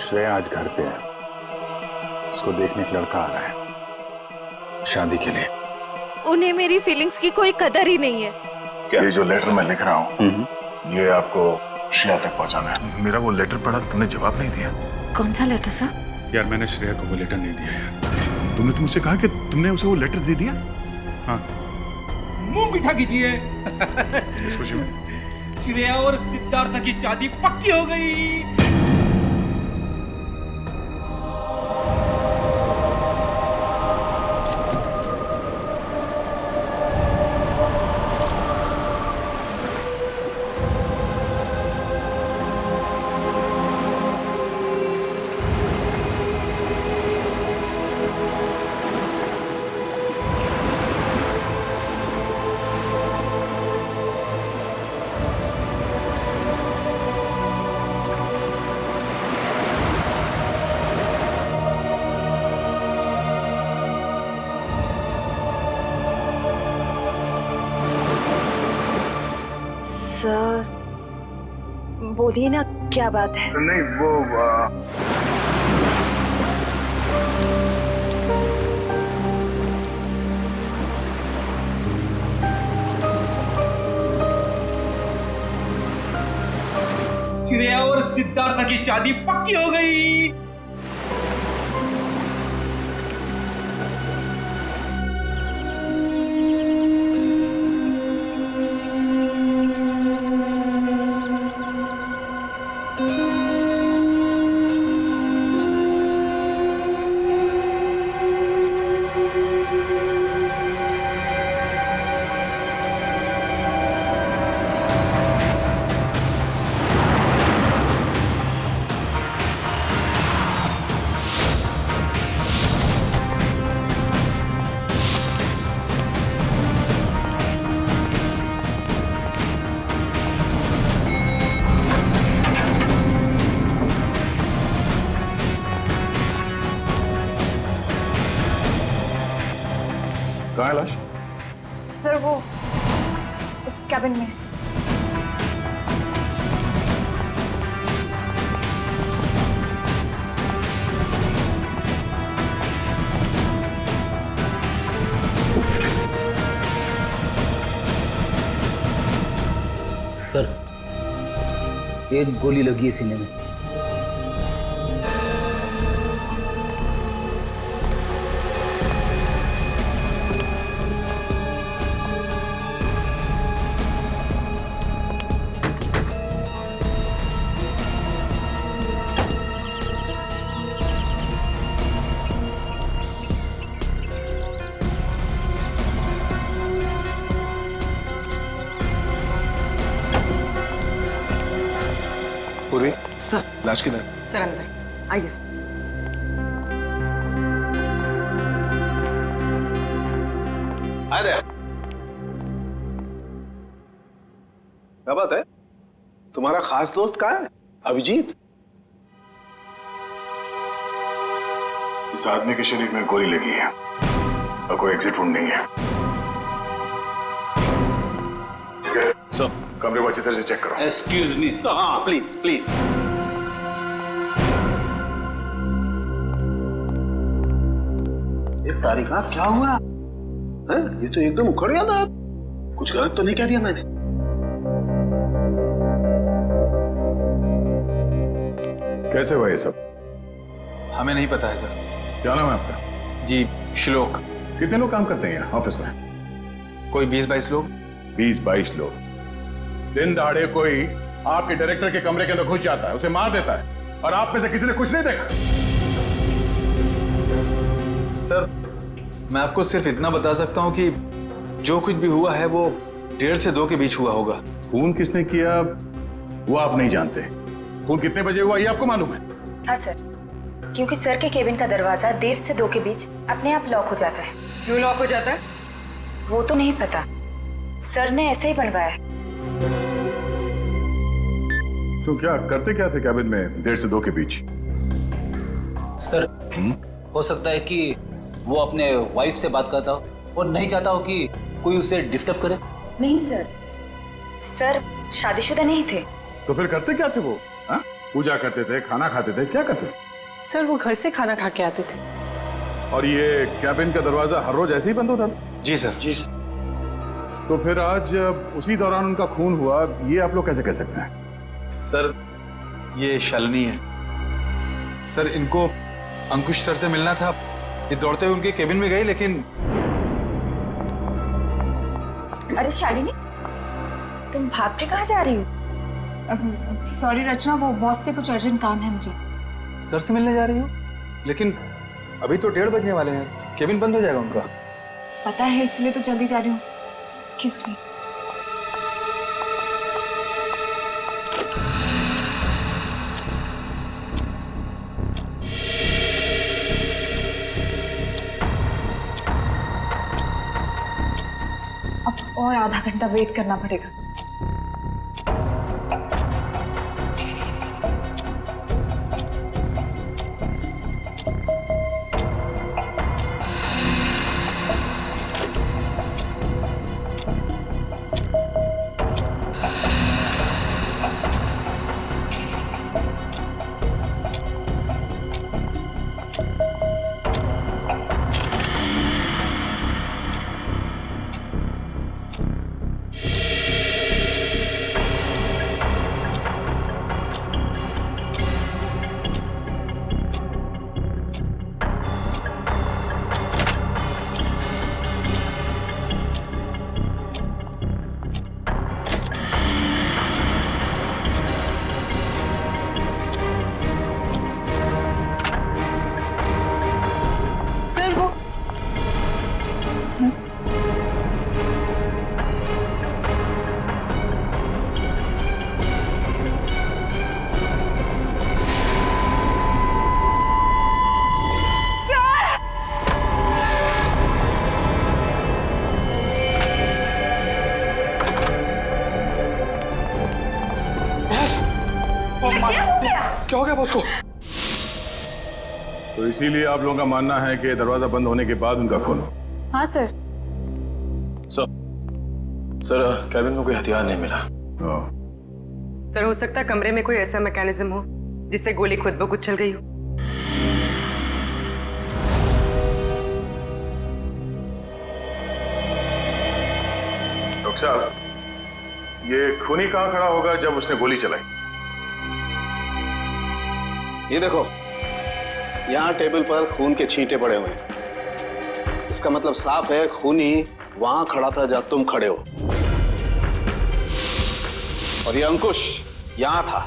श्रेया आज घर पे है, उसको देखने एक लड़का आ रहा है शादी के लिए। उन्हें मेरी फीलिंग्स की कोई कदर ही नहीं है। क्या? ये जो लेटर मैं लिख रहा हूँ ये आपको श्रेया तक पहुँचाना है। मेरा वो लेटर पढ़ा, तुमने जवाब नहीं दिया। कौन सा लेटर सर? यार मैंने श्रेया को वो लेटर नहीं दिया यार। तुमने मुझसे कहा कि तुमने उसे वो लेटर दे दिया। हाँ, मुंह मीठा कीजिए। इस खुशी में श्रेया और सिद्धार्थ की शादी पक्की हो गई। सर बोलिए ना, क्या बात है? नहीं वो श्रेया और सिद्धार्थ की शादी पक्की हो गई। कहाँ है लाश? सर वो उस कैबिन में। सर, एक गोली लगी है सीने में। पूर्वी सर। लाश किधर? सर अंदर आइए सर। क्या बात है? तुम्हारा खास दोस्त कहाँ है? अभिजीत? इस आदमी के शरीर में गोली लगी है और कोई एग्जिट वुंड नहीं है। सर, कमरे को अच्छी तरह से चेक करो। Excuse me. हाँ प्लीज प्लीज। ये तारिका क्या हुआ है? ये तो एकदम उखड़ गया था। कुछ गलत तो नहीं कह दिया मैंने? कैसे हुआ ये सब? हमें नहीं पता है सर। क्या नाम है आपका? जी श्लोक। कितने लोग काम करते हैं यहाँ ऑफिस में? कोई 20-22 लोग। 20-22 लोग। दिन दहाड़े कोई आपके डायरेक्टर के कमरे के अंदर घुस जाता है, उसे मार देता है, और आप में से किसी ने कुछ नहीं देखा? सर मैं आपको सिर्फ इतना बता सकता हूँ कि जो कुछ भी हुआ है वो 1:30 से 2 के बीच हुआ होगा। खून किसने किया वो आप नहीं जानते। खून कितने बजे हुआ ये आपको मालूम है? हाँ सर, क्योंकि सर के केबिन का दरवाजा 1:30 से 2 के बीच अपने आप लॉक हो जाता है। क्यों लॉक हो जाता है वो तो नहीं पता, सर ने ऐसे ही बनवाया है। तो क्या करते क्या थे कैबिन में 1:30 से 2 के बीच? सर हो सकता है कि वो अपने वाइफ से बात करता हो और नहीं चाहता हो कि कोई उसे डिस्टर्ब करे। नहीं सर, सर शादीशुदा नहीं थे। तो फिर करते क्या थे वो? हाँ? पूजा करते थे, खाना खाते थे, क्या करते थे? सर वो घर से खाना खा के आते थे। और ये कैबिन का दरवाजा हर रोज ऐसे ही बंद होता था? जी सर। जी तो फिर आज उसी दौरान उनका खून हुआ, ये आप लोग कैसे कह सकते हैं? सर, ये शालिनी है सर। इनको अंकुश सर से मिलना था। ये दौड़ते हुए उनके केबिन में गई, लेकिन अरे शालिनी, तुम भाग के कहाँ जा रही हो? सॉरी रचना, वो बॉस से कुछ अर्जेंट काम है मुझे। सर से मिलने जा रही हो? लेकिन अभी तो 1:30 बजने वाले हैं, केबिन बंद हो जाएगा उनका। पता है, इसलिए तो जल्दी जा रही हूँ। Excuse me. अब और आधा घंटा वेट करना पड़ेगा। क्या हो गया बॉस को? तो इसीलिए आप लोगों का मानना है कि दरवाजा बंद होने के बाद उनका खून? हाँ सर। सर कैबिन में कोई हथियार नहीं मिला। सर, हो सकता है कमरे में कोई ऐसा मैकेनिज्म हो जिससे गोली खुद ब खुद चल गई हो। डॉक्टर साहब, ये खूनी कहाँ खड़ा होगा जब उसने गोली चलाई? ये देखो, यहाँ टेबल पर खून के छींटे पड़े हुए हैं। इसका मतलब साफ है, खूनी वहां खड़ा था जब तुम खड़े हो। और ये अंकुश यहाँ था।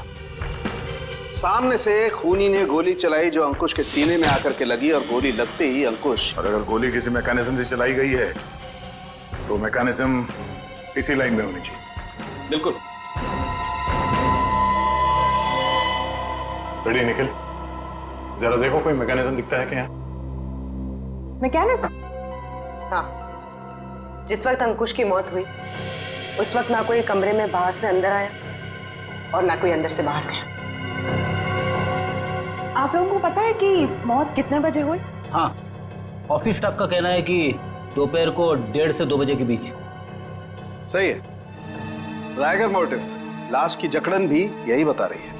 सामने से खूनी ने गोली चलाई जो अंकुश के सीने में आकर के लगी, और गोली लगते ही अंकुश। और अगर गोली किसी मैकेनिज्म से चलाई गई है तो मैकेनिज्म इसी लाइन में होनी चाहिए। बिल्कुल। रेडी निखिल, जरा देखो कोई मैकेनिज्म दिखता है क्या? मैकेनिज्म? हाँ, जिस वक्त अंकुश की मौत हुई उस वक्त ना कोई कमरे में बाहर से अंदर आया और ना कोई अंदर से बाहर गया। आप लोगों को पता है कि मौत कितने बजे हुई? हाँ, ऑफिस स्टाफ का कहना है कि दोपहर को 1:30 से 2 बजे के बीच। सही है। राइगर मोर्टिस, लाश की जकड़न भी यही बता रही है।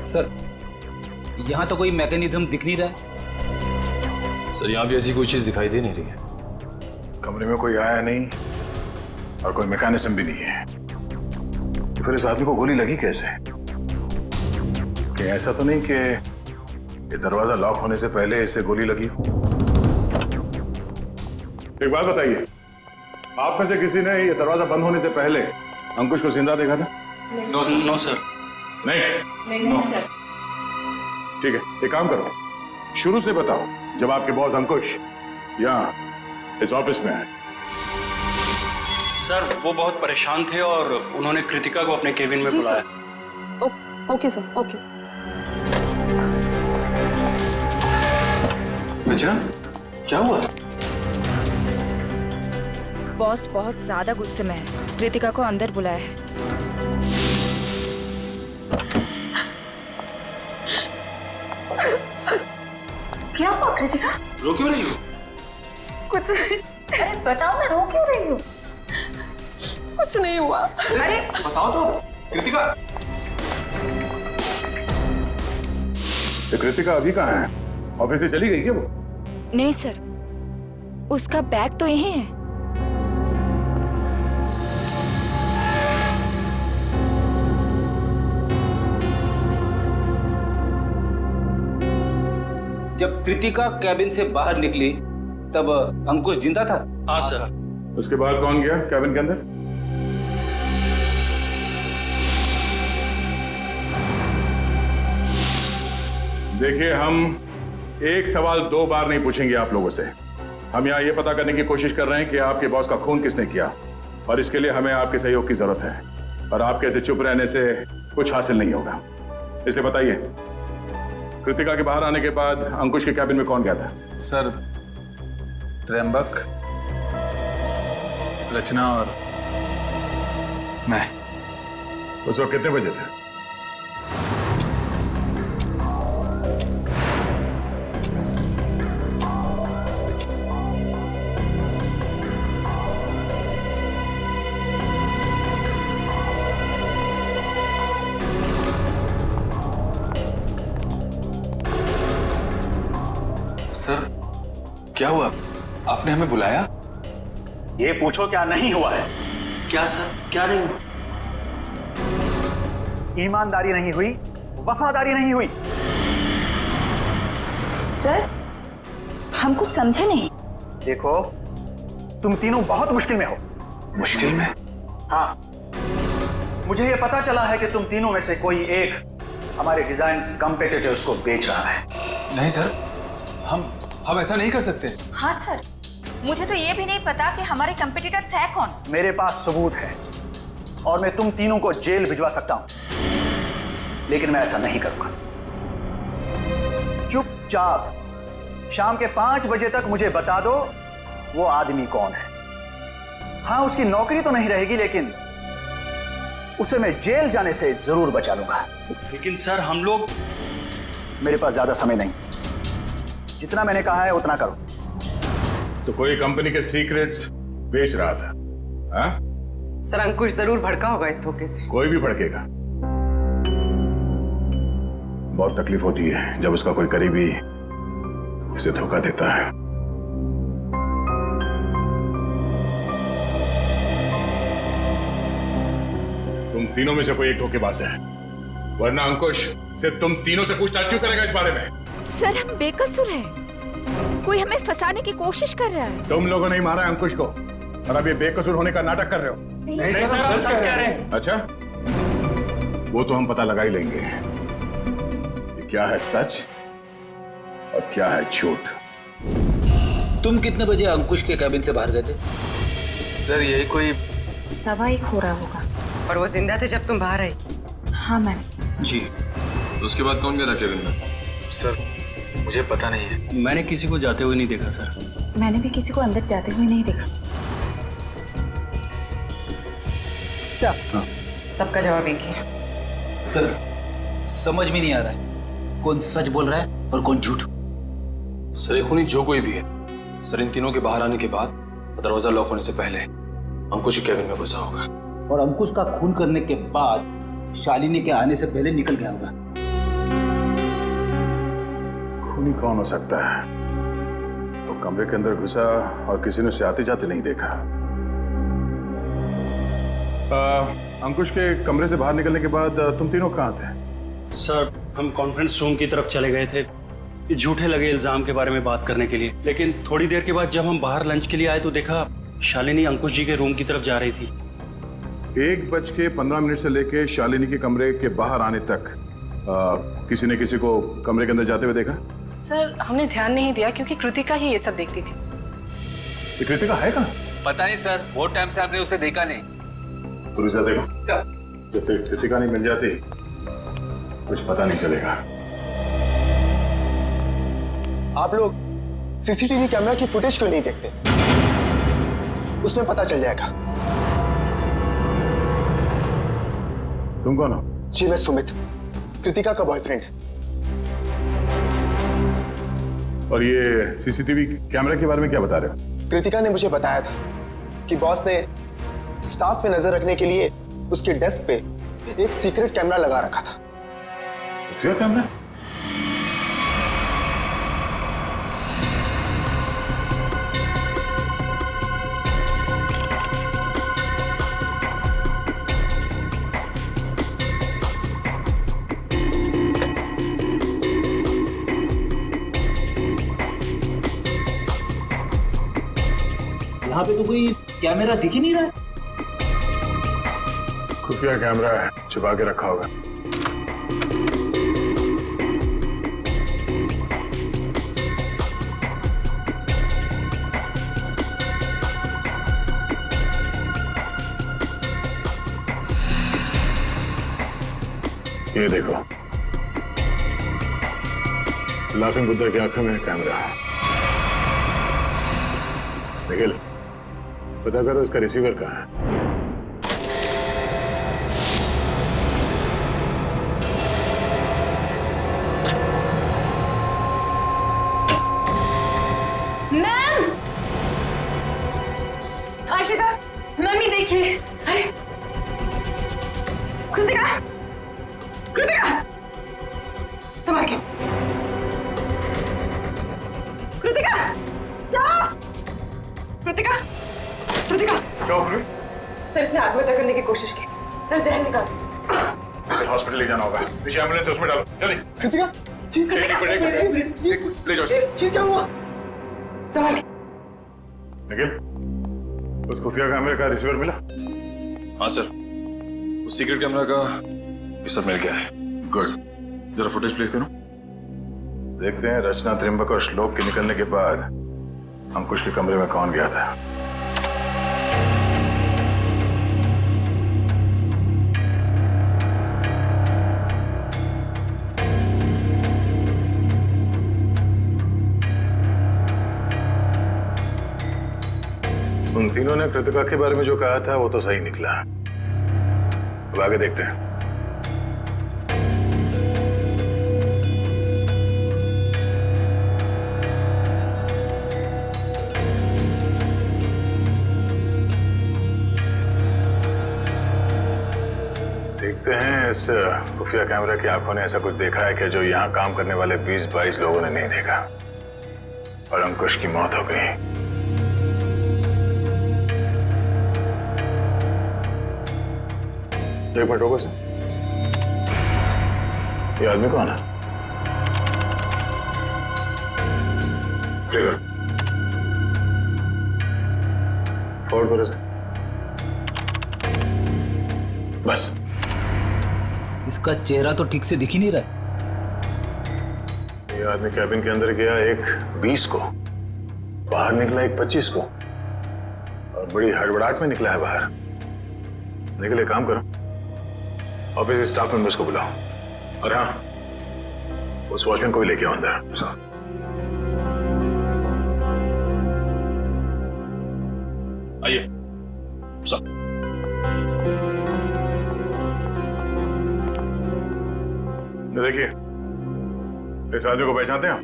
सर, यहाँ तो कोई मैकेनिज्म दिख नहीं रहा है। सर, यहाँ भी ऐसी कोई चीज दिखाई दे नहीं रही है। कमरे में कोई आया नहीं और कोई मैकेनिज्म भी नहीं है, तो फिर इस आदमी को गोली लगी कैसे? कि ऐसा तो नहीं कि ये दरवाजा लॉक होने से पहले इसे गोली लगी हो? एक बात बताइए, आप में से किसी ने ये दरवाजा बंद होने से पहले अंकुश को जिंदा देखा था? No sir. नहीं सर। ठीक है, एक काम करो, शुरू से बताओ जब आपके बॉस अंकुश यहाँ इस ऑफिस में आए। सर, वो बहुत परेशान थे और उन्होंने कृतिका को अपने केबिन में बुलाया। Okay sir, okay. रचना, क्या हुआ? बॉस बहुत ज्यादा गुस्से में है, कृतिका को अंदर बुलाया है। क्या हुआ कृतिका? रो क्यों रही हो? कुछ नहीं, अरे बताओ ना, रो क्यों रही हो? कुछ नहीं हुआ। अरे बताओ तो कृतिका। तो कृतिका अभी कहाँ है? ऑफिस से चली गई क्या वो? नहीं सर, उसका बैग तो यहीं है। जब कृतिका कैबिन से बाहर निकली तब अंकुश जिंदा था? हाँ सर। उसके बाद कौन गया कैबिन के अंदर? देखिए, हम एक सवाल 2 बार नहीं पूछेंगे आप लोगों से। हम यहाँ ये पता करने की कोशिश कर रहे हैं कि आपके बॉस का खून किसने किया, और इसके लिए हमें आपके सहयोग की जरूरत है। और आपके ऐसे चुप रहने से कुछ हासिल नहीं होगा, इसलिए बताइए, कृतिका के बाहर आने के बाद अंकुश के कैबिन में कौन गया था? सर, त्र्यंबक, रचना और मैं। उस वक्त कितने बजे थे? सर, क्या हुआ? आपने हमें बुलाया? ये पूछो क्या नहीं हुआ है। क्या सर, क्या नहीं हुआ? ईमानदारी नहीं हुई, वफादारी नहीं हुई। सर, हम कुछ समझे नहीं। देखो, तुम तीनों बहुत मुश्किल में हो। मुश्किल में? हाँ, मुझे ये पता चला है कि तुम तीनों में से कोई एक हमारे डिजाइन्स कॉम्पिटिटर्स को बेच रहा है। नहीं सर, हम ऐसा नहीं कर सकते। हाँ सर, मुझे तो ये भी नहीं पता कि हमारे कंपटीटर्स है कौन। मेरे पास सबूत है और मैं तुम तीनों को जेल भिजवा सकता हूं, लेकिन मैं ऐसा नहीं करूंगा। चुपचाप शाम के 5 बजे तक मुझे बता दो वो आदमी कौन है। हाँ, उसकी नौकरी तो नहीं रहेगी, लेकिन उसे मैं जेल जाने से जरूर बचा लूंगा। लेकिन सर, हम लोग। मेरे पास ज्यादा समय नहीं, जितना मैंने कहा है उतना करो। तो कोई कंपनी के सीक्रेट्स बेच रहा था? हाँ? सर, अंकुश जरूर भड़का होगा इस धोखे से। कोई भी भड़केगा। बहुत तकलीफ होती है जब उसका कोई करीबी उसे धोखा देता है। तुम तीनों में से कोई एक धोखेबाज है, वरना अंकुश सिर्फ तुम तीनों से पूछताछ क्यों करेगा इस बारे में? सर, हम बेकसूर हैं। कोई हमें फंसाने की कोशिश कर रहा है। तुम लोगों ने ही मारा अंकुश को, और अब ये बेकसूर होने का नाटक कर रहे हो। नहीं सर, हम सच कह रहे हैं। अच्छा, वो तो हम पता लगा ही लेंगे कि क्या है सच और क्या है झूठ। तुम कितने बजे अंकुश के कैबिन से बाहर गए थे? सर, यही कोई 1:15 हो रहा होगा। और वो जिंदा थे जब तुम बाहर आई? हाँ मैम। जी, तो उसके बाद कौन गया था केबिन में? सर, मुझे पता नहीं है। मैंने किसी को जाते हुए नहीं देखा सर। मैंने भी किसी को अंदर जाते हुए नहीं देखा। सबका जवाब एक ही है। सर, समझ में नहीं आ रहा है कौन सच बोल रहा है और कौन झूठ। सर, एक खूनी जो कोई भी है, सर इन तीनों के बाहर आने के बाद दरवाजा लॉक होने से पहले अंकुश के कैबिन में घुसा होगा, और अंकुश का खून करने के बाद शालिनी के आने से पहले निकल गया होगा। खूनी कौन हो सकता है? तो कमरे के अंदर घुसा और किसी ने उसे आते जाते नहीं देखा। अंकुश के कमरे से बाहर निकलने के बाद तुम तीनों कहाँ थे? सर, हम कॉन्फ्रेंस रूम की तरफ चले गए थे ये झूठे लगे इल्जाम के बारे में बात करने के लिए, लेकिन थोड़ी देर के बाद जब हम बाहर लंच के लिए आए तो देखा शालिनी अंकुश जी के रूम की तरफ जा रही थी। 1:15 से लेके शालिनी के कमरे के बाहर आने तक किसी ने किसी को कमरे के अंदर जाते हुए देखा? सर, हमने ध्यान नहीं दिया क्योंकि कृतिका ही ये सब देखती थी। ये कृतिका है कहाँ? पता नहीं सर, बहुत टाइम से आपने उसे देखा नहीं। पुलिस देखो, जब तक कृतिका नहीं मिल जाती कुछ पता नहीं चलेगा। आप लोग सीसीटीवी कैमरा की फुटेज क्यों नहीं देखते? उसमें पता चल जाएगा। तुम कौन हो? जी, मैं सुमित, कृतिका का बॉयफ्रेंड। और ये सीसीटीवी कैमरा के बारे में क्या बता रहे हो? कृतिका ने मुझे बताया था कि बॉस ने स्टाफ पे नजर रखने के लिए उसके डेस्क पे एक सीक्रेट कैमरा लगा रखा था। खुफिया कैमरा? यहाँ पे तो कोई कैमरा दिख ही नहीं रहा है। खुफिया कैमरा है, छुपा के रखा होगा। ये देखो, लाफिंग बुद्धा की आंखों में कैमरा है। निखिल, पता करो इसका रिसीवर कहाँ है। मैम! आशिता, मम्मी देखिए। अरे कृतिका, कृतिका, संभाल के। कृतिका, जाओ। कृतिका, कृतिका। क्या हो गया? सर इसने आत्महत्या करने की कोशिश की। सर जहर निकाल। इसे हॉस्पिटल ले जाना होगा। पीछे एम्बुलेंस उसमें डालो, जल्दी। कृतिका, ले जाओ। ये क्या हुआ? संभाल के। निखिल, उस खुफिया कैमरे का रिसीवर मिला? हाँ सर, उस सीक्रेट कैमरा का ये सब मिल गया है। गुड, जरा फुटेज प्ले करो। देखते हैं रचना, त्रिंबक और श्लोक के निकलने के बाद अंकुश के कमरे में कौन गया था। उन तीनों ने कृतिका के बारे में जो कहा था वो तो सही निकला। अब आगे देखते हैं। देखते हैं इस खुफिया कैमरा की आंखों ने ऐसा कुछ देखा है कि जो यहां काम करने वाले 20-22 लोगों ने नहीं देखा, और अंकुश की मौत हो गई। एक मिनट रुको सर, ये आदमी कौन है? क्लियर, फॉरवर्ड करो सर। बस, इसका चेहरा तो ठीक से दिख ही नहीं रहा है। ये आदमी कैबिन के अंदर गया एक 20 को, बाहर निकला एक 25 को, और बड़ी हड़बड़ाहट में निकला है बाहर। निकल, एक काम करो, ऑफिस के स्टाफ मेंबर्स को बुलाओ, और हाँ, उस वॉचमैन को भी लेके आओ अंदर। आइए सर। देखिए, इस आदमी को पहचानते हैं आप?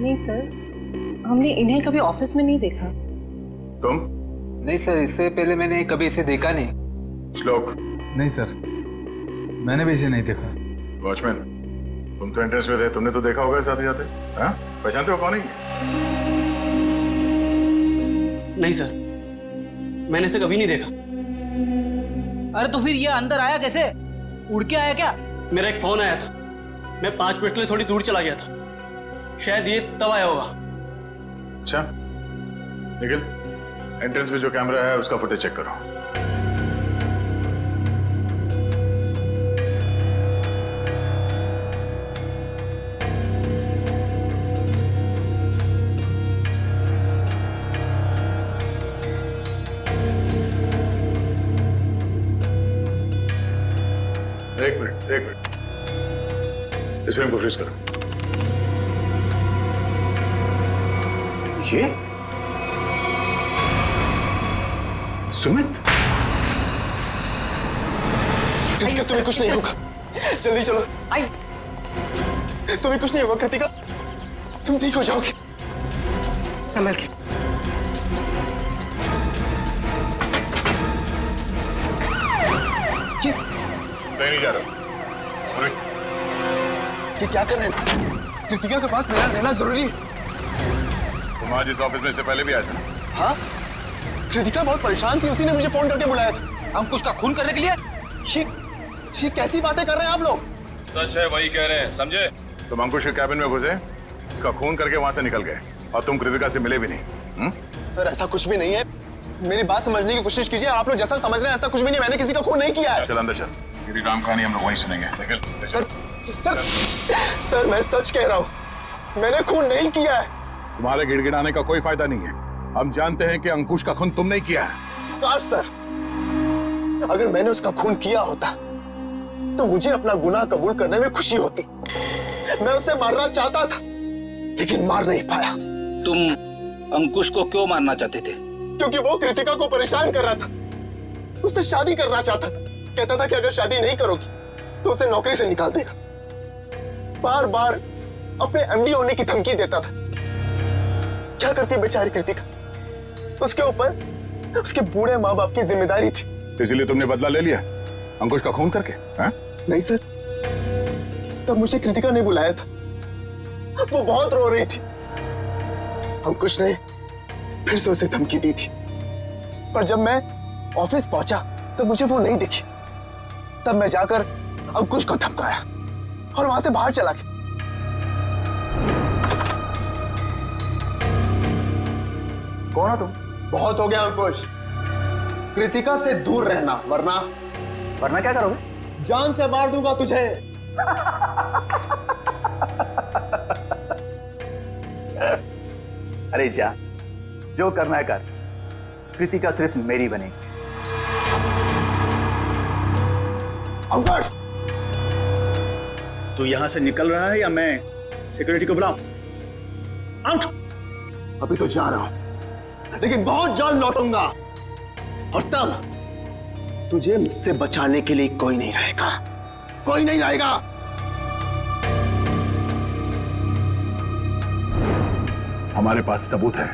नहीं सर, हमने इन्हें कभी ऑफिस में नहीं देखा। तुम? नहीं सर, इससे पहले मैंने कभी इसे देखा नहीं। श्लोक? नहीं सर, मैंने भी इसे नहीं देखा। वॉचमैन, तुम तो एंट्रेंस में थे, तुमने तो देखा होगा साथ ही जाते। हाँ, पहचानते हो कौन है? नहीं सर, मैंने इसे कभी नहीं देखा। अरे तो फिर ये अंदर आया कैसे? उड़ के आया क्या? मेरा एक फोन आया था, मैं 5 मिनट के लिए थोड़ी दूर चला गया था, शायद ये तब आया होगा। अच्छा, निखिल, एंट्रेंस में जो कैमरा है उसका फुटेज चेक करो। एक मिनट, इस फिल्म को फ्रीज करो। ये सुमित? कृतिका, तुम्हें कुछ नहीं होगा, जल्दी चलो। आई। तुम्हें कुछ नहीं होगा कृतिका, तुम ठीक हो जाओगे। संभल के। नहीं जा रहा। ये क्या कर रहे हैं सर? कृतिका के पास मेरा रहना जरूरी है। तुम आज इस ऑफिस में से पहले भी आए थे ना? हाँ, कृतिका बहुत परेशान थी, उसी ने मुझे फोन करके बुलाया था। अंकुश का खून करने के लिए? ये कैसी बातें कर रहे हैं आप लोग? सच है, वही कह रहे हैं, समझे? तुम अंकुश के कैबिन में घुसे, उसका खून करके वहां से निकल गए और तुम कृतिका से मिले भी नहीं। सर ऐसा कुछ भी नहीं है, मेरी बात समझने की कोशिश कीजिए। आप लोग जैसा समझ रहे हैं ऐसा कुछ भी नहीं, मैंने किसी का खून नहीं किया है। चल अंदर चल, तेरी राम कहानी हम लोग वहीं सुनेंगे। निकल। सर मैं सच कह रहा हूँ, मैंने खून नहीं किया है। तुम्हारे गिड़गिड़ाने का कोई फायदा नहीं है, हम जानते हैं कि अंकुश का खून तुम नहीं किया है। काश सर, अगर मैंने उसका खून किया होता तो मुझे अपना गुनाह कबूल करने में खुशी होती। मैं उसे मारना चाहता था लेकिन मार नहीं पाया। तुम अंकुश को क्यों मारना चाहते थे? क्योंकि वो कृतिका को परेशान कर रहा था, उससे शादी करना चाहता था। कहता था कि अगर शादी नहीं करोगी तो उसे नौकरी से निकाल देगा। बार बार अपने एमडी होने की धमकी देता था। क्या करती बेचारी कृतिका, उसके ऊपर उसके बूढ़े माँ बाप की जिम्मेदारी थी। इसीलिए तुमने बदला ले लिया अंकुश का खून करके? हा? नहीं सर, तब मुझे कृतिका ने बुलाया था, वो बहुत रो रही थी। अंकुश ने फिर से उसे धमकी दी थी, पर जब मैं ऑफिस पहुंचा तो मुझे वो नहीं दिखी। तब मैं जाकर अंकुश को धमकाया और वहां से बाहर चला गया। कौन हो तुम? बहुत हो गया अंकुश, कृतिका से दूर रहना, वरना क्या करोगे? जान से मार दूंगा तुझे। अरे जा, जो करना है कर, कृतिका सिर्फ मेरी बनेगी। अंकुश, तू यहां से निकल रहा है या मैं सिक्योरिटी को बुलाऊं? आउट। अभी तो जा रहा हूं लेकिन बहुत जल्द लौटूंगा और तब तुझे मुझसे बचाने के लिए कोई नहीं रहेगा, कोई नहीं रहेगा। हमारे पास सबूत है,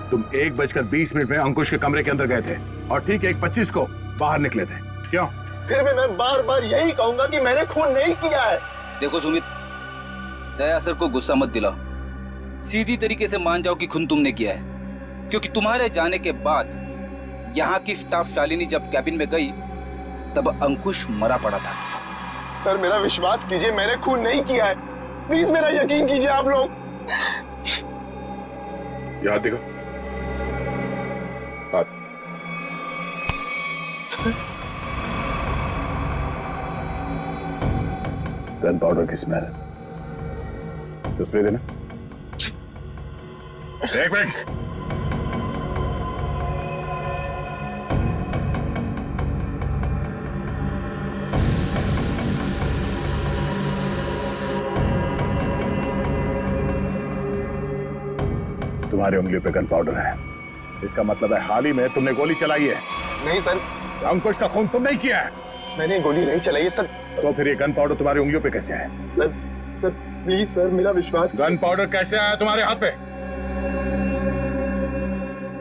तुम 1:20 में अंकुश के कमरे के अंदर गए थे और ठीक 1:25 को बाहर निकले थे। क्यों? फिर भी मैं बार बार यही कहूंगा कि मैंने खून नहीं किया है। देखो सुमित, दया सर को गुस्सा मत दिलाओ, सीधी तरीके से मान जाओ कि खून तुमने किया है। क्योंकि तुम्हारे जाने के बाद यहाँ की स्टाफ शालिनी जब कैबिन में गई तब अंकुश मरा पड़ा था। सर मेरा विश्वास कीजिए, मैंने खून नहीं किया है, प्लीज मेरा यकीन कीजिए आप लोग। याद देखो। सर, गन पाउडर की स्मेल, स्प्रे देना। एक मिनट, तुम्हारी उंगलियों पे गन पाउडर है, इसका मतलब है हाल ही में तुमने गोली चलाई है। नहीं सर, अंकुश का खून तुम नहीं किया है। मैंने गोली नहीं चलाई है सर। तो फिर ये गन पाउडर तुम्हारी उंगलियों पे कैसे आया? सर प्लीज सर, मेरा विश्वास। गन पाउडर कैसे आया तुम्हारे हाथ पे?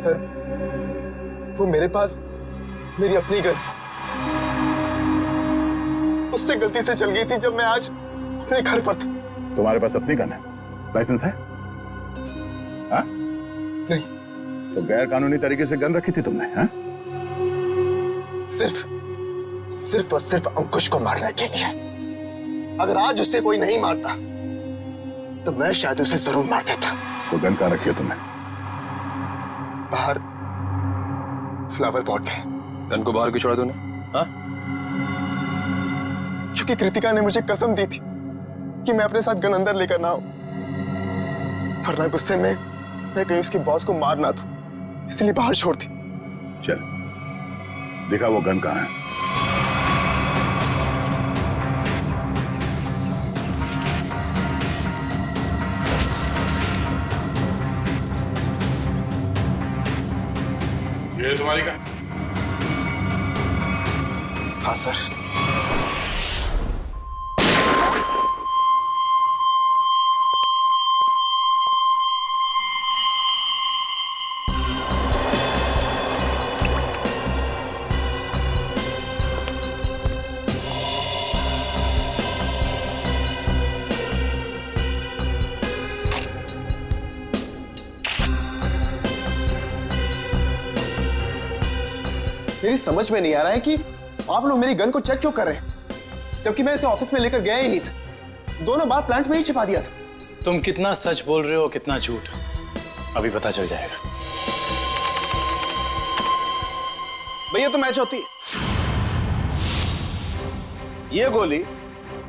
सर वो मेरे पास मेरी अपनी गन, उससे गलती से चल गई थी जब मैं आज अपने घर पर था। तुम्हारे पास अपनी गन है? लाइसेंस है? हाँ? नहीं। तो गैर कानूनी तरीके से गन रखी थी तुमने? हाँ? सिर्फ और सिर्फ अंकुश को मारने के लिए। अगर आज उससे कोई नहीं मारता तो मैं शायद उसे जरूर मार देता। तो गन कहाँ रखी है तुमने? बाहर फ्लावर पॉट में। गन को बाहर क्यों छोड़ा तूने? हाँ? क्योंकि कृतिका ने मुझे कसम दी थी कि मैं अपने साथ गन अंदर लेकर ना आऊं, वरना गुस्से में मैं कहीं उसके बॉस को मार ना दूं, इसलिए बाहर छोड़ दी। चल दिखा वो गन कहाँ है। ये तुम्हारी गन? हाँ सर। मेरी समझ में नहीं आ रहा है कि आप लोग मेरी गन को चेक क्यों कर रहे हैं, जबकि मैं इसे ऑफिस में लेकर गया ही नहीं था। दोनों बार प्लांट में ही छिपा दिया था। तुम कितना सच बोल रहे हो कितना झूठ अभी पता चल जाएगा। भैया तो मैच होती है। ये गोली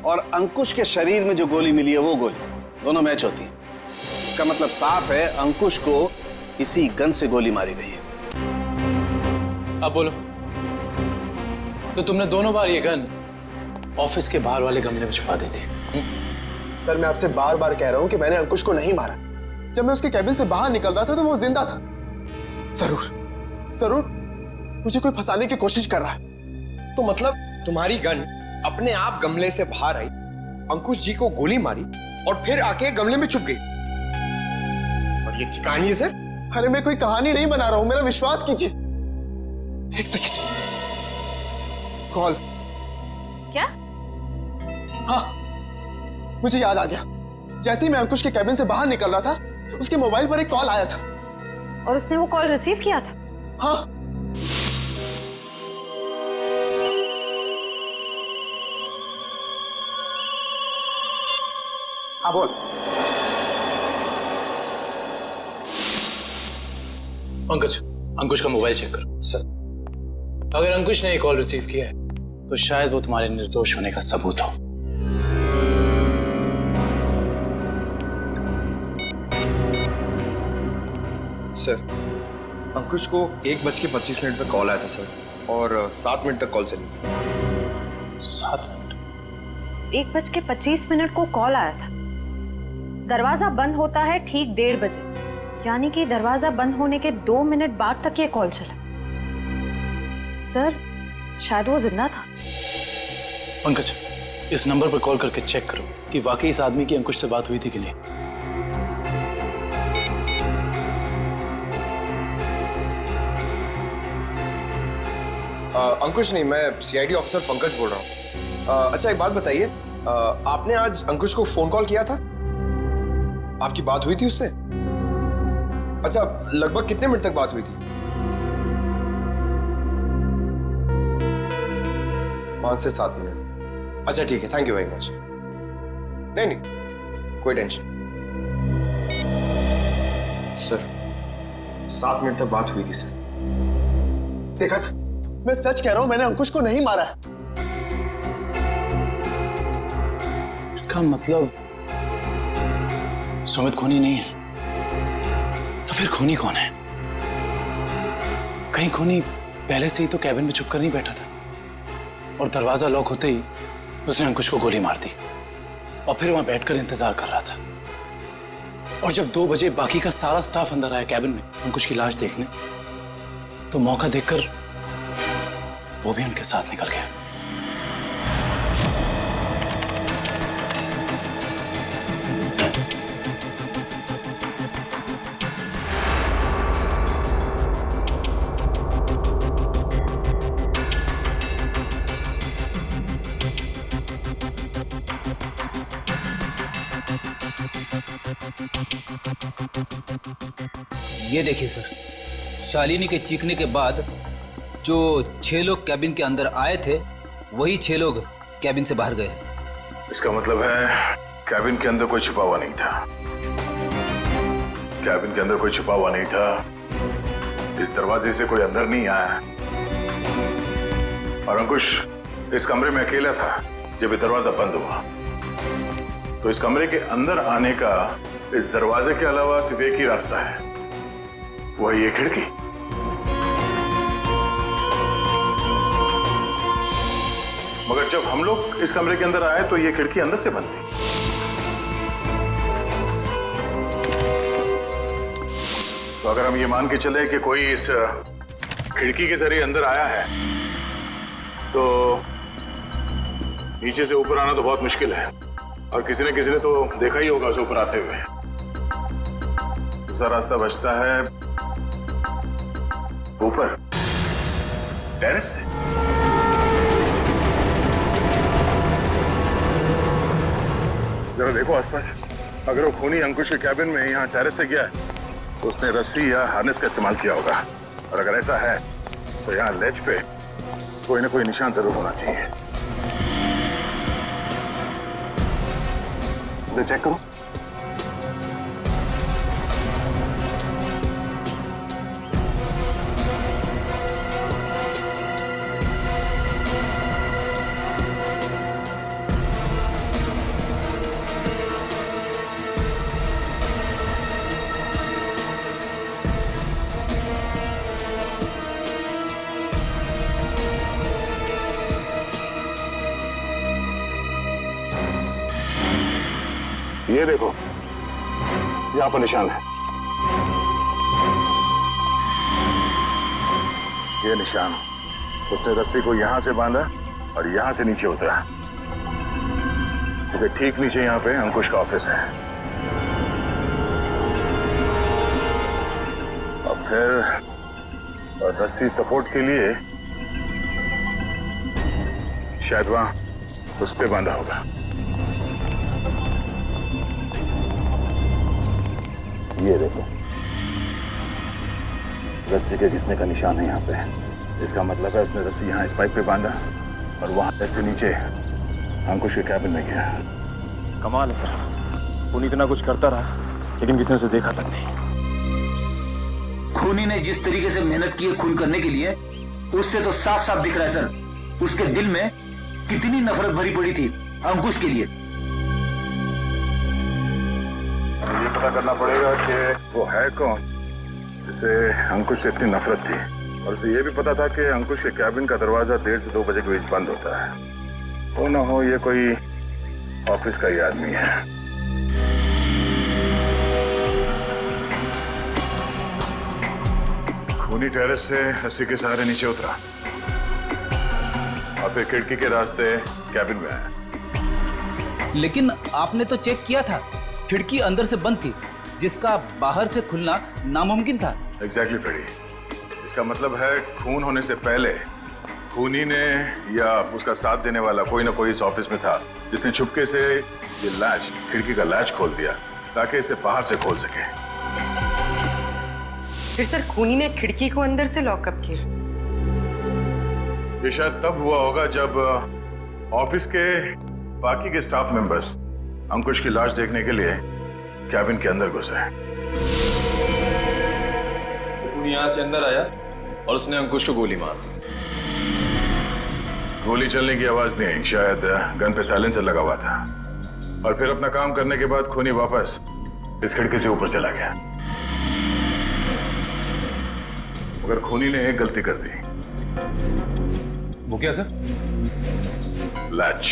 और अंकुश के शरीर में जो गोली मिली है वो गोली, दोनों मैच होती है। इसका मतलब साफ है अंकुश को इसी गन से गोली मारी गई है। अब बोलो, तो तुमने दोनों बार ये गन ऑफिस के बाहर वाले गमले में छुपा दी थी? सर मैं आपसे बार बार कह रहा हूं कि मैंने अंकुश को नहीं मारा। जब मैं उसके कैबिन से बाहर निकल रहा था तो वो जिंदा था। जरूर मुझे कोई फंसाने की कोशिश कर रहा है। तो मतलब तुम्हारी गन अपने आप गमले से बाहर आई, अंकुश जी को गोली मारी और फिर आके गमले में छुप गई। और ये कहानी है सर? अरे मैं कोई कहानी नहीं बना रहा हूं, मेरा विश्वास कीजिए। एक सेकंड, कॉल। क्या? हाँ, मुझे याद आ गया। जैसे ही मैं अंकुश के कैबिन से बाहर निकल रहा था, उसके मोबाइल पर एक कॉल आया था। और उसने वो कॉल रिसीव किया था? हाँ। हाँ बोल। पंकज, अंकुश का मोबाइल चेक करो। सर। अगर अंकुश ने ये कॉल रिसीव किया है तो शायद वो तुम्हारे निर्दोष होने का सबूत हो। सर, अंकुश को 1:25 पे कॉल आया था सर, और 7 मिनट तक कॉल चली थी। 7 मिनट? 1:25 को कॉल आया था। दरवाजा बंद होता है ठीक 1:30 बजे, यानी कि दरवाजा बंद होने के 2 मिनट बाद तक ये कॉल चला। सर, शायद वो जिंदा था। पंकज, इस नंबर पर कॉल करके चेक करो कि वाकई इस आदमी की अंकुश से बात हुई थी कि नहीं। अंकुश नहीं, मैं सीआईडी ऑफिसर पंकज बोल रहा हूँ। अच्छा एक बात बताइए, आपने आज अंकुश को फोन कॉल किया था? आपकी बात हुई थी उससे? अच्छा, लगभग कितने मिनट तक बात हुई थी? 5 से 7 मिनट। अच्छा ठीक है, थैंक यू वेरी मच। नहीं, कोई टेंशन। सर, 7 मिनट तक बात हुई थी सर। देखा सर, मैं सच कह रहा हूं, मैंने अंकुश को नहीं मारा है। इसका मतलब सुमित खूनी नहीं है। तो फिर खूनी कौन है? कहीं खूनी पहले से ही तो कैबिन में छुपकर नहीं बैठा था और दरवाजा लॉक होते ही उसने अंकुश को गोली मार दी और फिर वहां बैठकर इंतजार कर रहा था। और जब 2 बजे बाकी का सारा स्टाफ अंदर आया कैबिन में अंकुश की लाश देखने, तो मौका देखकर वो भी उनके साथ निकल गया। ये देखिए सर, शालिनी के चीखने के बाद जो 6 लोग कैबिन के अंदर आए थे वही 6 लोग कैबिन से बाहर गए। इसका मतलब है कैबिन के अंदर कोई छुपा हुआ नहीं था। कैबिन के अंदर कोई छुपा हुआ नहीं था। इस दरवाजे से कोई अंदर नहीं आया और अंकुश इस कमरे में अकेला था जब ये दरवाजा बंद हुआ। तो इस कमरे के अंदर आने का इस दरवाजे के अलावा सिर्फ एक ही रास्ता है, वही ये खिड़की। मगर जब हम लोग इस कमरे के अंदर आए तो ये खिड़की अंदर से बंद थी। तो अगर हम ये मान के चले कि कोई इस खिड़की के जरिए अंदर आया है तो नीचे से ऊपर आना तो बहुत मुश्किल है और किसी ने तो देखा ही होगा उसे ऊपर आते हुए। दूसरा रास्ता बचता है ऊपर टेरेस से। जरा देखो आसपास, अगर वो खूनी अंकुश के कैबिन में यहाँ टेरेस से गया है तो उसने रस्सी या हार्नेस का इस्तेमाल किया होगा और अगर ऐसा है तो यहाँ लेज पे कोई ना कोई निशान जरूर होना चाहिए। मुझे चेक करो। ये देखो, यहाँ पर निशान है। ये निशान, उसने रस्सी को यहां से बांधा और यहां से नीचे उतरा। क्योंकि ठीक नीचे यहाँ पे अंकुश का ऑफिस है। और फिर रस्सी सपोर्ट के लिए शायद वहां उस पे बांधा होगा। ये देखो, रस्सी के घिसने का निशान है यहाँ पे। इसका मतलब है उसने रस्सी यहाँ इस पाइप पे बांधा और वहां से नीचे अंकुश के कैबिन में गया। कमाल है सर, खूनी इतना कुछ करता रहा लेकिन किसी ने उसे देखा तक नहीं। खूनी ने जिस तरीके से मेहनत की है खून करने के लिए, उससे तो साफ साफ दिख रहा है सर, उसके दिल में कितनी नफरत भरी पड़ी थी अंकुश के लिए। ये पता करना पड़ेगा कि वो है कौन जिसे अंकुश से इतनी नफरत थी, और उसे ये भी पता था कि अंकुश के कैबिन का दरवाजा 1:30 से 2 बजे के बीच बंद होता है। वो ना हो ये कोई ऑफिस का ही आदमी है। खूनी टेरेस से रस्सी के सहारे नीचे उतरा और फिर खिड़की के रास्ते कैबिन में आया। लेकिन आपने तो चेक किया था, खिड़की अंदर से बंद थी, जिसका बाहर से खुलना नामुमकिन था। एग्जैक्टली फ्रेडी, इसका मतलब है खून होने से पहले खूनी ने या उसका साथ देने वाला कोई ना कोई इस ऑफिस में था जिसने छुपके से ये लैच, खिड़की का लैच खोल दिया ताकि इसे बाहर से खोल सके। फिर सर खूनी ने खिड़की को अंदर से लॉकअप किया। ये शायद तब हुआ होगा जब ऑफिस के बाकी के स्टाफ मेंबर्स अंकुश की लाश देखने के लिए कैबिन के अंदर घुसे। खूनी यहाँ से अंदर आया और उसने अंकुश को गोली मार दी। गोली चलने की आवाज नहीं आई, शायद गन पे साइलेंसर लगा हुआ था। और फिर अपना काम करने के बाद खूनी वापस इस खिड़की से ऊपर चला गया। मगर खूनी ने एक गलती कर दी। वो क्या सर? लैच।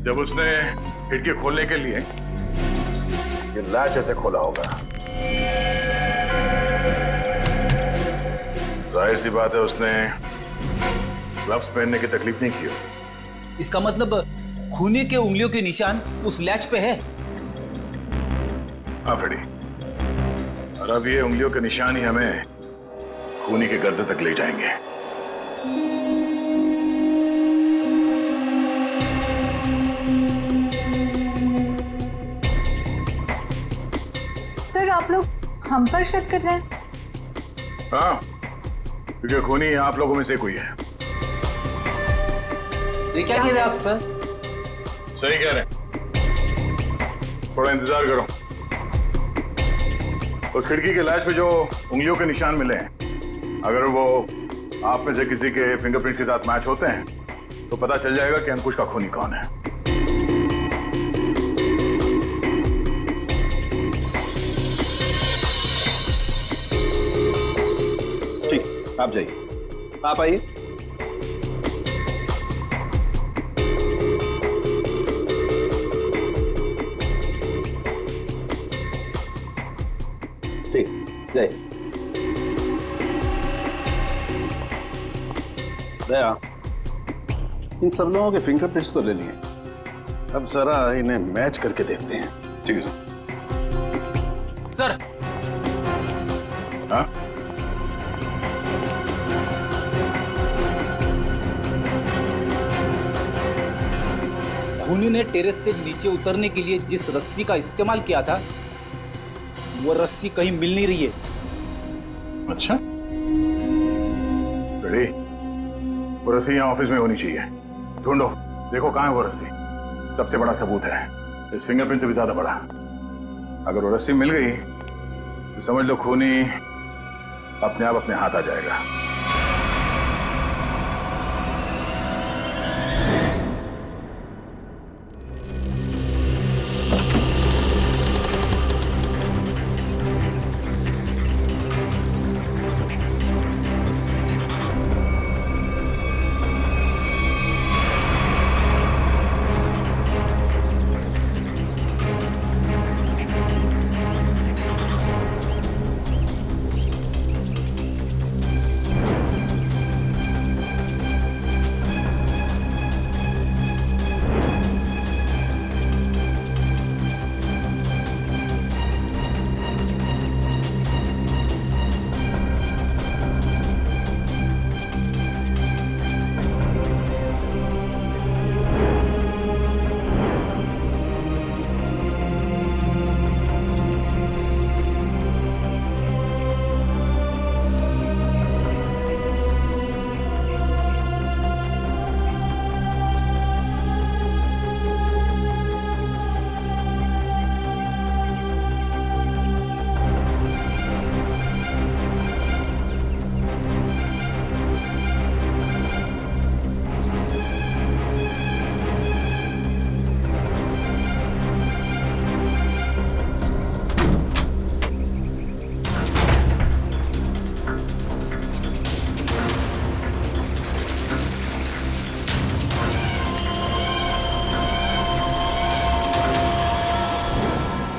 जब उसने खिड़की खोलने के लिए ये लैच ऐसे खोला होगा, जाहिर सी बात है उसने ग्लव्स पहनने की तकलीफ नहीं की होगी। इसका मतलब खूनी के उंगलियों के निशान उस लैच पे है। हाँ फ्रेडी, और अब ये उंगलियों के निशान ही हमें खूनी के गर्दन तक ले जाएंगे। सर आप लोग हम पर शक कर रहे हैं? हाँ, क्योंकि खूनी आप लोगों में से कोई है। ये क्या कह रहे हैं आप सर? सही कह रहे हैं, थोड़ा इंतजार करो। उस खिड़की के लैच पे जो उंगलियों के निशान मिले हैं, अगर वो आप में से किसी के फिंगरप्रिंट्स के साथ मैच होते हैं तो पता चल जाएगा कि अंकुश का खूनी कौन है। ठीक, आप जाइए, आप आइए। ठीक, जाइए। दया, इन सब लोगों के फिंगरप्रिंट्स तो ले लिए, अब जरा इन्हें मैच करके देखते हैं। ठीक है सर। हाँ, खूनी ने टेरेस से नीचे उतरने के लिए जिस रस्सी का इस्तेमाल किया था, वो रस्सी कहीं मिल नहीं रही है। अच्छा, दीदी, वो रस्सी यहाँ ऑफिस में होनी चाहिए। ढूंढो, देखो कहाँ है वो रस्सी। सबसे बड़ा सबूत है, इस फिंगरप्रिंट से भी ज्यादा बड़ा। अगर वो रस्सी मिल गई तो समझ लो खूनी अपने आप अपने हाथ आ जाएगा।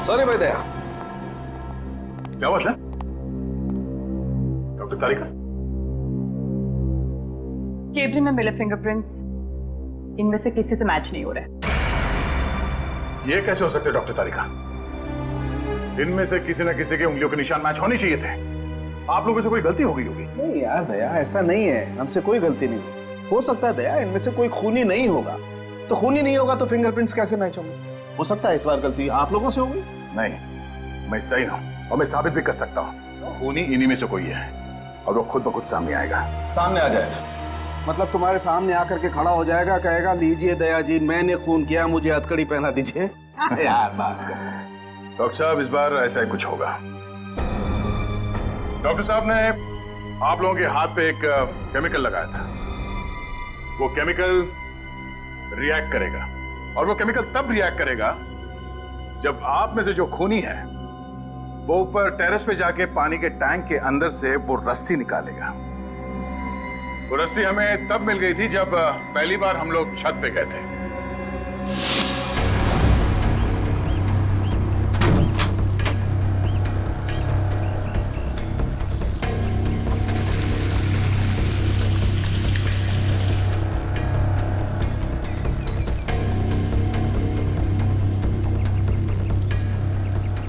सॉरी भाई दया। क्या हुआ सर? डॉक्टर तारिका, केबिन में मिले फिंगरप्रिंट्स इनमें से किसी से मैच नहीं हो रहे। ये कैसे हो सकते डॉक्टर तारिका? इनमें से किसी न किसी के उंगलियों के निशान मैच होने चाहिए थे। आप लोगों से कोई गलती हो गई होगी। नहीं यार दया, ऐसा नहीं है, हमसे कोई गलती नहीं। हो सकता है दया इनमें से कोई खूनी नहीं होगा, तो खूनी नहीं होगा तो फिंगरप्रिंट्स कैसे मैच होंगे? हो सकता है इस बार गलती आप लोगों से होगी। नहीं, मैं सही हूं और मैं साबित भी कर सकता हूं। खूनी इन्हीं में से कोई है और वो खुद ब खुद सामने आएगा। सामने आ जाएगा मतलब तुम्हारे सामने आकर के खड़ा हो जाएगा, कहेगा लीजिए दया जी मैंने खून किया, मुझे हथकड़ी पहना दीजिए। यार बात कर। डॉक्टर साहब इस बार ऐसा ही कुछ होगा। डॉक्टर साहब ने आप लोगों के हाथ पे एक केमिकल लगाया था। वो केमिकल रिएक्ट करेगा और वो केमिकल तब रिएक्ट करेगा जब आप में से जो खूनी है वो ऊपर टेरेस पे जाके पानी के टैंक के अंदर से वो रस्सी निकालेगा। वो रस्सी हमें तब मिल गई थी जब पहली बार हम लोग छत पे गए थे।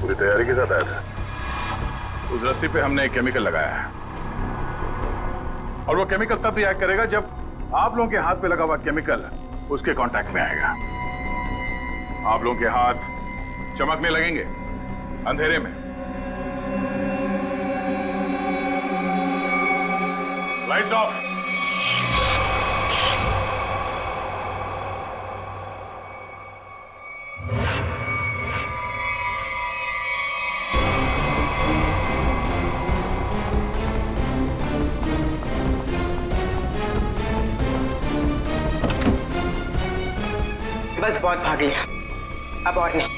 पूरी तैयारी के साथ आया था। उस रस्सी पे हमने एक केमिकल लगाया है और वो केमिकल तब रिएक्ट करेगा जब आप लोगों के हाथ पे लगा हुआ केमिकल उसके कांटेक्ट में आएगा। आप लोगों के हाथ चमकने लगेंगे अंधेरे में। Lights off. बस बहुत भाग लिया, अब और नहीं।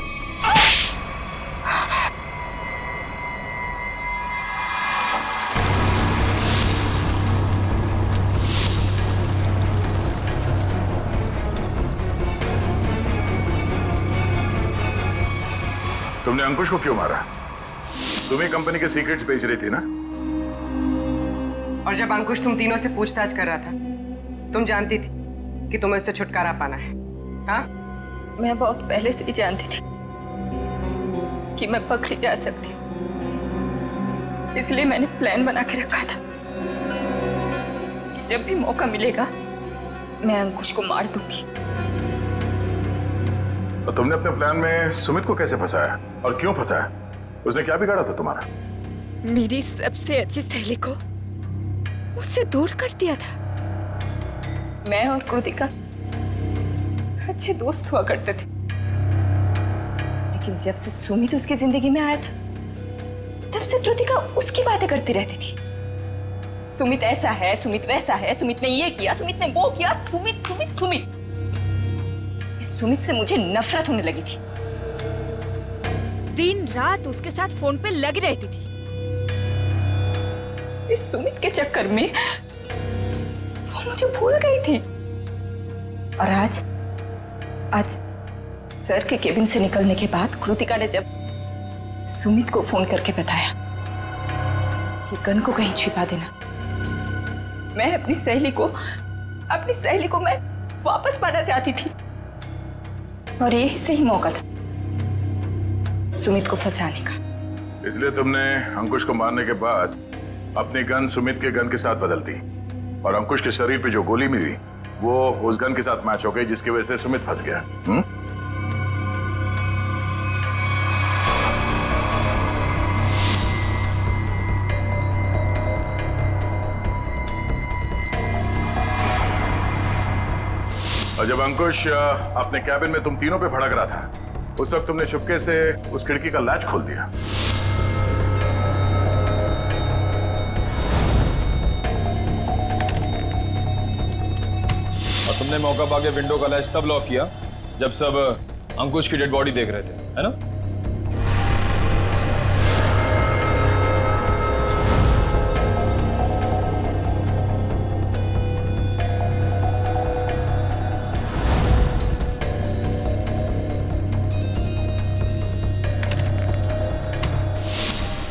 तुमने अंकुश को क्यों मारा? तुम ही कंपनी के सीक्रेट्स बेच रही थी ना? और जब अंकुश तुम तीनों से पूछताछ कर रहा था, तुम जानती थी कि तुम्हें उससे छुटकारा पाना है। हाँ? मैं बहुत पहले से ही जानती थी कि मैं पकड़ी जा सकती, इसलिए मैंने प्लान बना के रखा था कि जब भी मौका मिलेगा मैं अंकुश को मार दूंगी। और तुमने अपने प्लान में सुमित को कैसे फंसाया और क्यों फंसाया? उसने क्या बिगाड़ा था तुम्हारा? मेरी सबसे अच्छी सहेली को मुझसे दूर कर दिया था। मैं और कृतिका अच्छे दोस्त हुआ करते थे, लेकिन जब से सुमित उसकी जिंदगी में आया था तब से कृतिका उसकी बातें करती रहती थी। सुमित ऐसा है, सुमित वैसा है, सुमित ने ये किया, सुमित ने वो किया, सुमित सुमित सुमित। इस सुमित से मुझे नफरत होने लगी थी। दिन रात उसके साथ फोन पे लगी रहती थी। इस सुमित के चक्कर में वो मुझे भूल गई थी। और आज सर के केबिन से निकलने के बाद कृतिका ने जब सुमित को फोन करके बताया कि गन को कहीं छिपा देना, मैं अपनी सहेली को मैं वापस पाना चाहती थी। और यही सही मौका था सुमित को फंसाने का। इसलिए तुमने अंकुश को मारने के बाद अपनी गन सुमित के गन के साथ बदल दी, और अंकुश के शरीर पे जो गोली मिली वो उस गन के साथ मैच हो गई, जिसकी वजह से सुमित फंस गया। और जब अंकुश अपने कैबिन में तुम तीनों पे भड़क रहा था, उस वक्त तुमने चुपके से उस खिड़की का लैच खोल दिया। और तुमने मौका पाके विंडो का लैच तब लॉक किया जब सब अंकुश की डेड बॉडी देख रहे थे, है ना?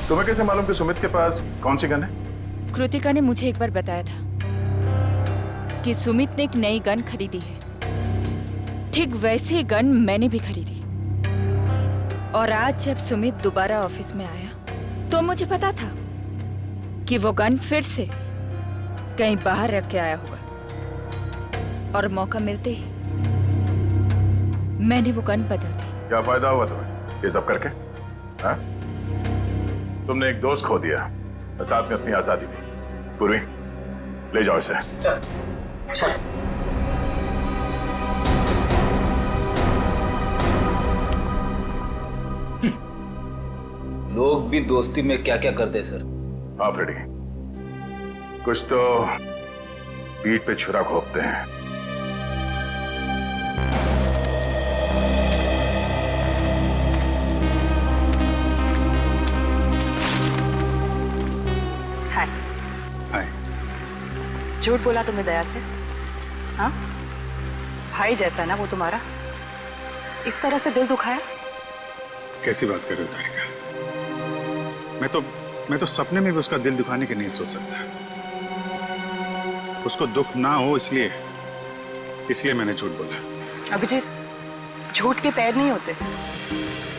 तुम्हें कैसे मालूम कि सुमित के पास कौन सी गन है? कृतिका ने मुझे एक बार बताया था कि सुमित ने एक नई गन खरीदी है। ठीक वैसी गन मैंने भी खरीदी। और आज जब सुमित दोबारा ऑफिस में आया तो मुझे पता था कि वो गन फिर से कहीं बाहर रख के आया होगा। और मौका मिलते ही मैंने वो गन बदल दी। क्या फायदा हुआ तुम्हें ये सब करके? हाँ? तुमने एक दोस्त खो दिया और साथ में अपनी आजादी भी। पूर्वी, ले जाओ इसे। सर। लोग भी दोस्ती में क्या क्या करते हैं सर। हाँ फ्रेडी, कुछ तो पीठ पे छुरा घोंपते हैं। झूठ बोला तुमने दया से? हाँ, भाई जैसा ना वो तुम्हारा, इस तरह से दिल दुखाया? कैसी बात कर रहे हो तारिका? मैं तो सपने में भी उसका दिल दुखाने की नहीं सोच सकता। उसको दुख ना हो इसलिए मैंने झूठ बोला। अभिजीत, झूठ के पैर नहीं होते,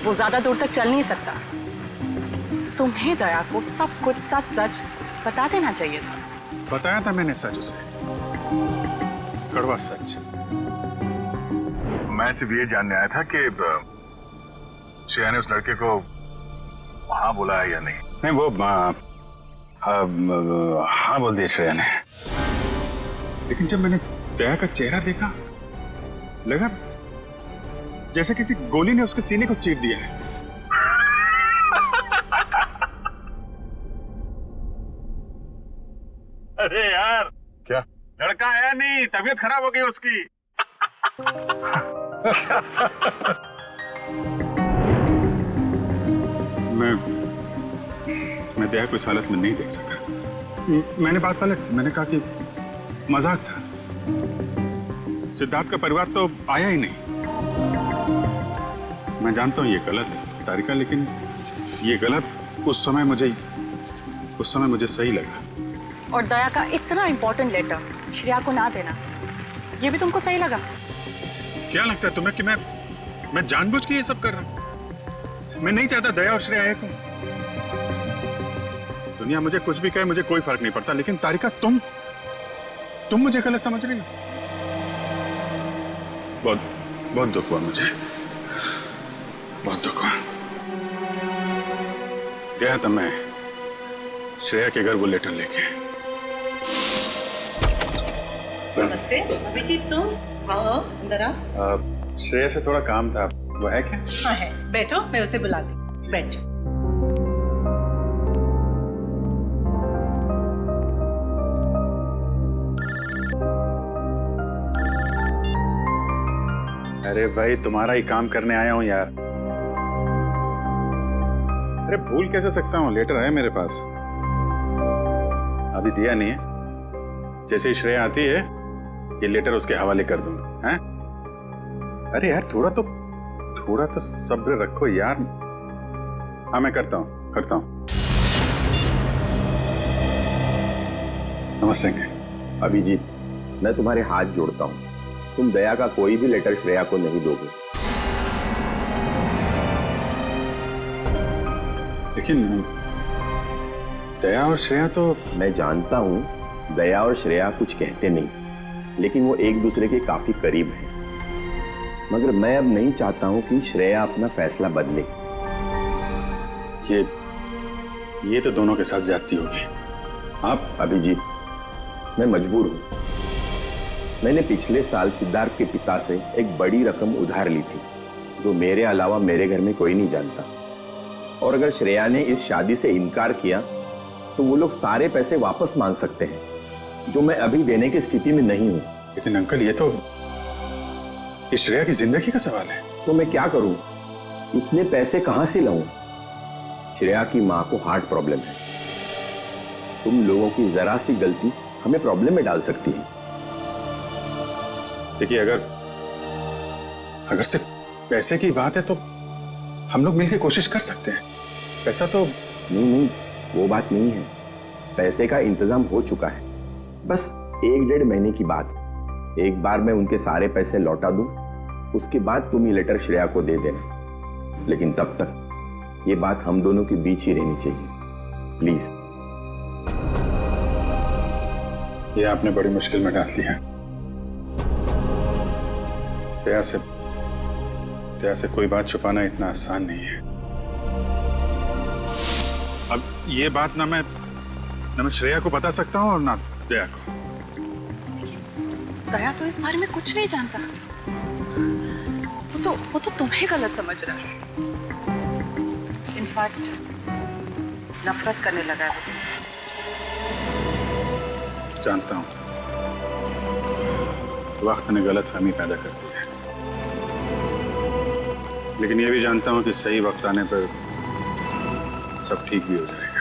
वो ज्यादा दूर तक चल नहीं सकता। तुम्हें दया को सब कुछ सच सच बता देना चाहिए था। बताया था मैंने सच उसे, कड़वा सच। मैं सिर्फ ये जानने आया था कि श्रेया ने उस लड़के को हाँ बोला है या नहीं। नहीं, वो हाँ बोल दिया श्रेया ने। लेकिन जब मैंने दया का चेहरा देखा, लगा जैसे किसी गोली ने उसके सीने को चीर दिया है। अरे यार, क्या लड़का आया नहीं, तबीयत खराब हो गई उसकी। मैं दया को इस हालत में नहीं देख सका। मैंने बात पलट दी, मैंने कहा कि मजाक था। सिद्धार्थ का परिवार तो आया ही नहीं। मैं जानता हूं ये गलत है तारिका, लेकिन ये गलत उस समय मुझे सही लगा। और दया का इतना इंपॉर्टेंट लेटर श्रेया को ना देना, ये भी तुमको सही लगा? क्या लगता है तुम्हें कि मैं जानबूझ के ये सब कर रहा हूं? मैं नहीं चाहता दया और श्रेया एक हो। दुनिया मुझे कुछ भी कहे, मुझे कोई फर्क नहीं पड़ता, लेकिन तारिका तुम मुझे गलत समझ रही हो। बहुत दुख हुआ मुझे, बहुत दुख हुआ। गया था मैं श्रेया के घर वो लेटर लेके। नमस्ते अभिजीत, तुम आओ अंदर आओ। श्रेया से थोड़ा काम था, वो है क्या? हाँ है, बैठो, मैं उसे बुलाती हूँ, बैठ जाओ। अरे भाई, तुम्हारा ही काम करने आया हूँ यार। अरे भूल कैसे सकता हूँ, लेटर है मेरे पास, अभी दिया नहीं है। जैसे ही श्रेया आती है ये लेटर उसके हवाले कर दूंगा। हैं? अरे यार थोड़ा तो सब्र रखो यार। हाँ मैं करता हूँ। नमस्ते अंकल। अभिजीत, मैं तुम्हारे हाथ जोड़ता हूँ, तुम दया का कोई भी लेटर श्रेया को नहीं दोगे। लेकिन दया और श्रेया तो... मैं जानता हूँ दया और श्रेया कुछ कहते नहीं, लेकिन वो एक दूसरे के काफी करीब हैं। मगर मैं अब नहीं चाहता हूँ कि श्रेया अपना फैसला बदले। ये तो दोनों के साथ ज्यादती होगी। आप... अभिजीत, मैं मजबूर हूँ। मैंने पिछले साल सिद्धार्थ के पिता से एक बड़ी रकम उधार ली थी, जो मेरे अलावा मेरे घर में कोई नहीं जानता। और अगर श्रेया ने इस शादी से इनकार किया तो वो लोग सारे पैसे वापस मांग सकते हैं, जो मैं अभी देने की स्थिति में नहीं हूं। लेकिन अंकल, ये तो इस श्रेया की जिंदगी का सवाल है। तो मैं क्या करूं? इतने पैसे कहां से लाऊं? श्रेया की मां को हार्ट प्रॉब्लम है। तुम लोगों की जरा सी गलती हमें प्रॉब्लम में डाल सकती है। देखिए, अगर सिर्फ पैसे की बात है तो हम लोग मिलकर कोशिश कर सकते हैं। पैसा तो... नहीं, वो बात नहीं है। पैसे का इंतजाम हो चुका है, बस 1-1.5 महीने की बात। एक बार मैं उनके सारे पैसे लौटा दूं, उसके बाद तुम ये लेटर श्रेया को दे देना। लेकिन तब तक ये बात हम दोनों के बीच ही रहनी चाहिए, प्लीज। ये आपने बड़ी मुश्किल में डाल दिया। दया से कोई बात छुपाना इतना आसान नहीं है। अब ये बात ना मैं श्रेया को बता सकता हूँ और ना दया को। दया तो इस बारे में कुछ नहीं जानता। वो तो तुम्हें गलत समझ रहा है। इनफैक्ट नफरत करने लगा है वो तुमसे। जानता हूँ, वक्त ने गलतफहमी पैदा कर दी है, लेकिन ये भी जानता हूँ कि सही वक्त आने पर सब ठीक भी हो जाएगा।